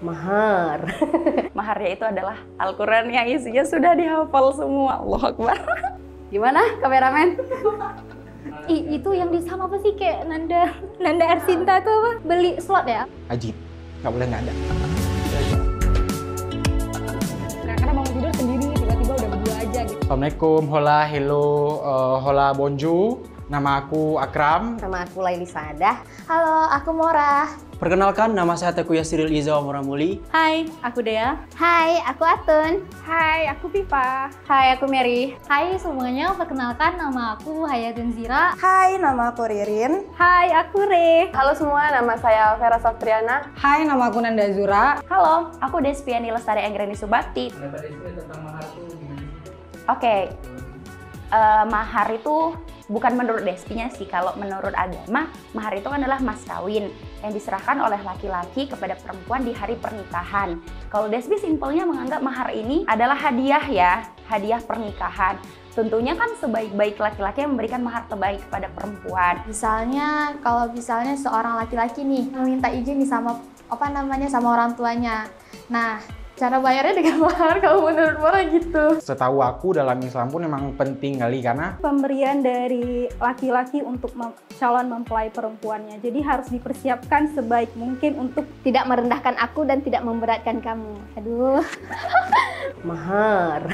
Mahar. Maharnya itu adalah Al-Quran yang isinya sudah dihafal semua. Allahu Akbar. Gimana kameramen? Itu yang di sama apa sih, kayak Nanda Ersinta tuh apa? Beli slot ya? Ajib, nggak boleh nggak ada. Karena bangun tidur sendiri, tiba-tiba udah berdua aja gitu. Assalamualaikum, hola, hello, hola, bonjour. Nama aku Akram. Nama aku Laili Sadah. Halo, aku Mora. Perkenalkan, nama saya Teguh Yasiril Iza Moramuli. Hai, aku Dea. Hai, aku Atun. Hai, aku Pipa. Hai, aku Mary. Hai semuanya, perkenalkan nama aku Hayatun Zira. Hai, nama aku Ririn. Hai, aku Re. Halo semua, nama saya Vera Saftriana. Hai, nama aku Nanda Zura. Halo, aku Despiani Lestari Anggreni Subakti. Oke, mahar itu bukan menurut Despinya sih, kalau menurut agama, mahar itu adalah mas kawin yang diserahkan oleh laki-laki kepada perempuan di hari pernikahan. Kalau Despi simpelnya menganggap mahar ini adalah hadiah ya, hadiah pernikahan. Tentunya kan sebaik-baik laki-laki yang memberikan mahar terbaik kepada perempuan. Misalnya, kalau misalnya seorang laki-laki nih meminta izin nih sama sama orang tuanya. Nah, cara bayarnya dengan mahar, kalau menurut Mora gitu. Setahu aku dalam Islam pun memang penting kali karena Pemberian dari laki-laki untuk calon mempelai perempuannya. Jadi harus dipersiapkan sebaik mungkin untuk Tidak merendahkan aku dan tidak memberatkan kamu. Aduh. Mahar.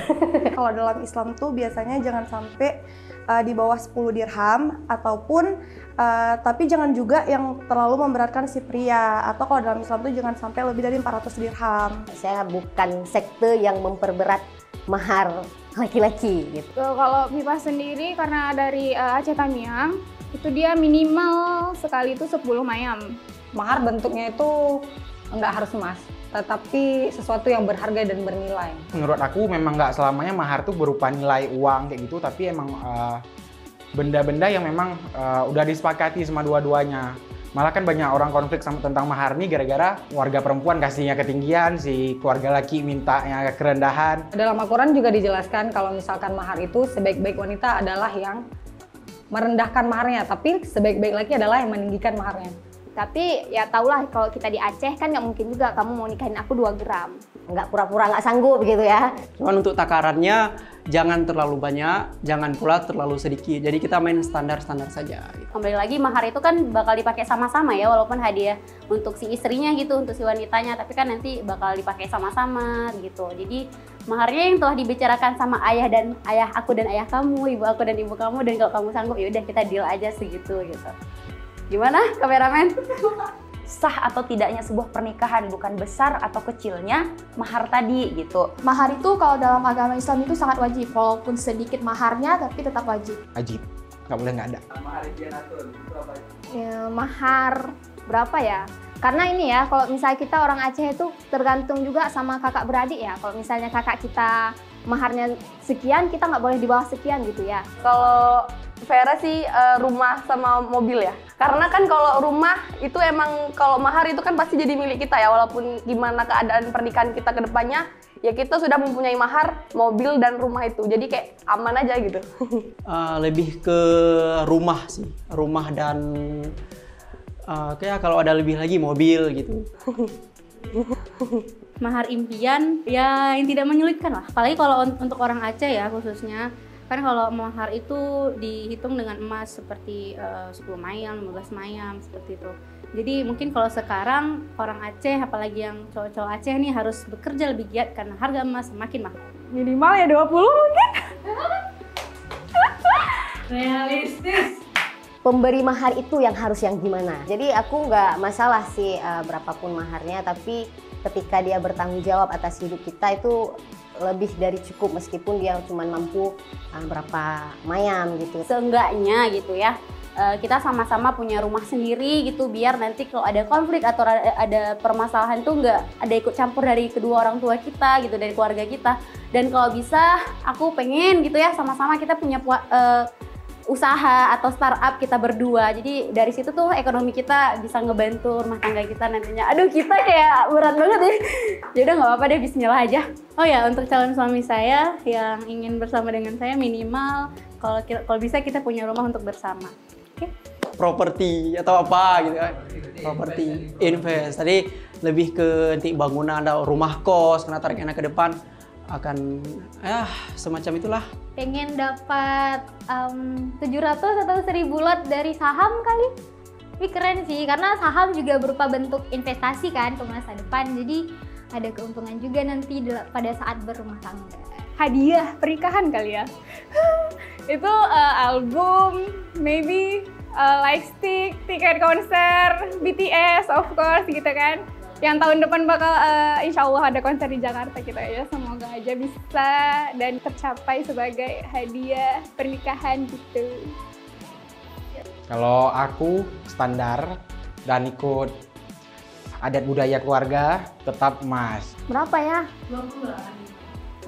Kalau dalam Islam tuh biasanya jangan sampai di bawah 10 dirham ataupun tapi jangan juga yang terlalu memberatkan si pria, atau kalau dalam Islam tuh jangan sampai lebih dari 400 dirham. Saya bukan sekte yang memperberat mahar laki-laki gitu. kalau Pipa sendiri karena dari Aceh Tamiang, itu dia minimal sekali itu 10 mayam. Mahar bentuknya itu nggak harus emas, tetapi sesuatu yang berharga dan bernilai. menurut aku memang nggak selamanya mahar tuh berupa nilai uang kayak gitu, tapi emang benda-benda yang memang udah disepakati sama dua-duanya. Malah kan banyak orang konflik sama tentang mahar nih gara-gara warga perempuan kasihnya ketinggian, si keluarga laki mintanya kerendahan. Dalam Al-Quran juga dijelaskan kalau misalkan mahar itu sebaik-baik wanita adalah yang merendahkan maharnya, tapi sebaik-baik laki adalah yang meninggikan maharnya. Tapi ya taulah kalau kita di Aceh kan nggak mungkin juga kamu mau nikahin aku 2 gram. Nggak pura-pura nggak sanggup gitu ya. Cuman untuk takarannya jangan terlalu banyak, jangan pula terlalu sedikit. Jadi kita main standar-standar saja. Kembali lagi, mahar itu kan bakal dipakai sama-sama ya, walaupun hadiah untuk si istrinya gitu, untuk si wanitanya, tapi kan nanti bakal dipakai sama-sama gitu. Jadi maharnya yang telah dibicarakan sama ayah aku dan ayah kamu, ibu aku dan ibu kamu, dan kalau kamu sanggup ya udah kita deal aja segitu gitu. Gimana kameramen? Sah atau tidaknya sebuah pernikahan bukan besar atau kecilnya mahar tadi gitu. Mahar itu kalau dalam agama Islam itu sangat wajib, walaupun sedikit maharnya tapi tetap wajib. Ajib, nggak boleh nggak ada. Ya, mahar berapa ya? Karena ini ya, kalau misalnya kita orang Aceh itu tergantung juga sama kakak beradik ya. Kalau misalnya kakak kita maharnya sekian, kita nggak boleh di bawah sekian gitu ya. Kalau Vera sih rumah sama mobil ya. Karena kan kalau rumah itu emang kalau mahar itu kan pasti jadi milik kita ya, walaupun gimana keadaan pernikahan kita ke depannya, ya kita sudah mempunyai mahar, mobil dan rumah itu. Jadi kayak aman aja gitu. Lebih ke rumah sih, rumah dan kayak kalau ada lebih lagi mobil gitu. Mahar impian ya yang tidak menyulitkan lah. Apalagi kalau untuk orang Aceh ya khususnya. Kan kalau mahar itu dihitung dengan emas seperti 10 mayam, 15 mayam seperti itu. Jadi mungkin kalau sekarang orang Aceh, apalagi yang cowok-cowok Aceh nih harus bekerja lebih giat karena harga emas semakin mahal. Minimal ya 20 mungkin. Realistis. Pemberi mahar itu yang harus yang gimana. Jadi aku nggak masalah sih berapapun maharnya, tapi ketika dia bertanggung jawab atas hidup kita itu lebih dari cukup, meskipun dia cuma mampu berapa mayam gitu. Seenggaknya gitu ya, kita sama-sama punya rumah sendiri gitu, biar nanti kalau ada konflik atau ada permasalahan tuh nggak ada ikut campur dari kedua orang tua kita gitu, dari keluarga kita. Dan kalau bisa aku pengen gitu ya sama-sama kita punya usaha atau startup kita berdua. Jadi dari situ tuh ekonomi kita bisa ngebantu rumah tangga kita nantinya. Aduh, kita kayak berat banget ya. Ya udah nggak apa-apa deh, bismillah aja. Oh ya, untuk calon suami saya yang ingin bersama dengan saya minimal kalau bisa kita punya rumah untuk bersama. Oke? Properti atau apa gitu kan. Properti, invest. Tadi lebih ke nanti bangunan atau rumah kos, karena targetnya ke depan akan semacam itulah. Pengen dapat 700 atau 1000 lot dari saham kali. Tapi keren sih, karena saham juga berupa bentuk investasi kan ke masa depan. Jadi ada keuntungan juga nanti pada saat berumah tangga. Hadiah pernikahan kali ya. Itu album, maybe lightstick, tiket konser BTS of course gitu kan. Yang tahun depan bakal insya Allah ada konser di Jakarta gitu ya. Semoga aja bisa dan tercapai sebagai hadiah pernikahan gitu. Kalau aku standar dan ikut adat budaya keluarga tetap emas. Berapa ya? 20-an.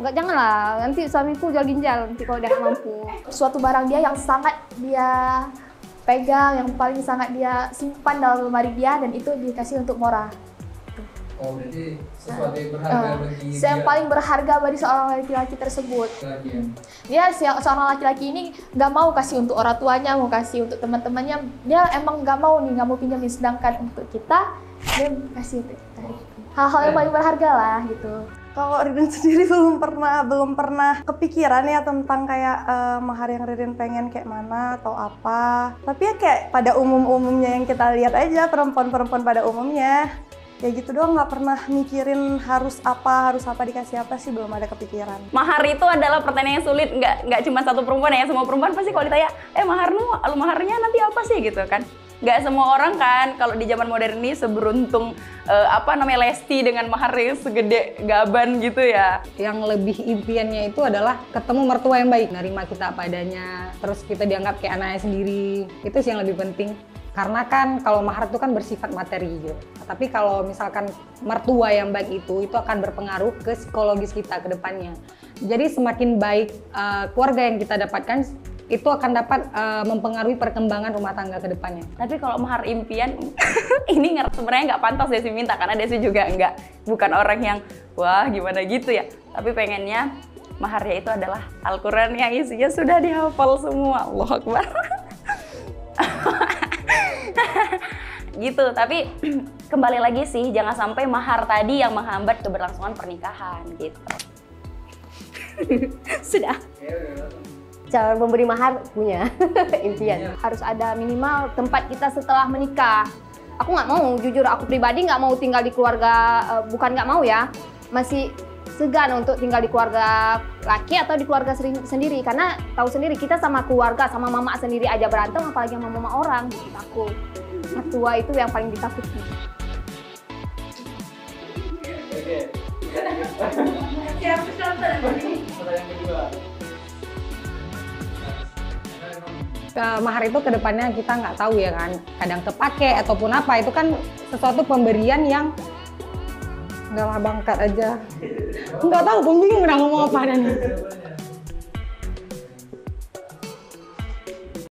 Enggak, janganlah, nanti suamiku jual ginjal nanti kalau udah mampu. Suatu barang dia yang sangat dia pegang, yang paling sangat dia simpan dalam lemari dia, dan itu dikasih untuk Mora. Oh, berarti sesuatu yang berharga bagi yang paling berharga bagi seorang laki-laki tersebut. Dia seorang laki-laki ini nggak mau kasih untuk orang tuanya, mau kasih untuk teman-temannya. Dia emang nggak mau pinjamin, sedangkan untuk kita dia kasih untuk kita. Hal-hal yang paling berharga lah gitu. Kalau Ririn sendiri belum pernah kepikiran ya tentang kayak mahar yang Ririn pengen kayak mana atau apa. Tapi ya kayak pada umumnya yang kita lihat aja, perempuan-perempuan pada umumnya ya gitu doang, nggak pernah mikirin harus apa dikasih apa sih, belum ada kepikiran. Mahar itu adalah pertanyaan yang sulit, nggak cuma satu perempuan ya, semua perempuan pasti kalau ditanya, maharnya nanti apa sih gitu kan. Nggak semua orang kan kalau di zaman modern ini seberuntung Lesti dengan mahar yang segede gaban gitu ya. Yang lebih impiannya itu adalah ketemu mertua yang baik, nerima kita apa adanya, terus kita dianggap kayak anaknya sendiri. Itu sih yang lebih penting. Karena kan kalau mahar itu kan bersifat materi gitu. Tapi kalau misalkan mertua yang baik itu akan berpengaruh ke psikologis kita ke depannya. Jadi semakin baik keluarga yang kita dapatkan, itu akan dapat mempengaruhi perkembangan rumah tangga ke depannya. Tapi kalau mahar impian, ini sebenarnya nggak pantas Desi minta, karena Desi juga bukan orang yang wah gimana gitu ya. Tapi pengennya maharnya itu adalah Al-Quran yang isinya sudah dihafal semua. Allahu Akbar. Gitu, tapi kembali lagi sih, jangan sampai mahar tadi yang menghambat keberlangsungan pernikahan gitu. Sudah. Cara memberi mahar punya impian. Harus ada minimal tempat kita setelah menikah. Aku nggak mau, jujur aku pribadi nggak mau tinggal di keluarga, bukan nggak mau ya, masih segan untuk tinggal di keluarga laki atau di keluarga sendiri, karena tahu sendiri kita sama keluarga, sama mama sendiri aja berantem, apalagi sama mama orang. Gitu aku. Mertua itu yang paling ditakuti. Mahar itu kedepannya kita nggak tahu ya kan, kadang kepake ataupun apa, itu kan sesuatu pemberian yang nggak lah, bangkat aja. Nggak tahu, bingung udah ngomong apa dan